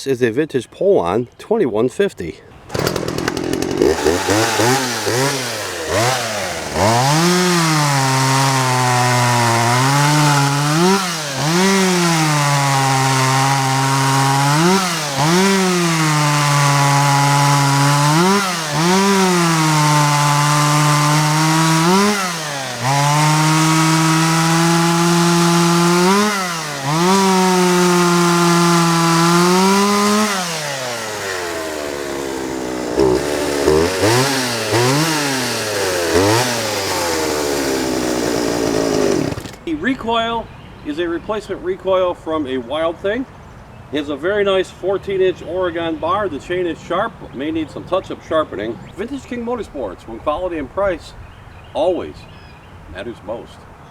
This is a vintage Poulan 2150. The recoil is a replacement recoil from a Wild Thing. It has a very nice 14-inch Oregon bar. The chain is sharp, but may need some touch-up sharpening. Vintage King Motorsports, when quality and price always matters most.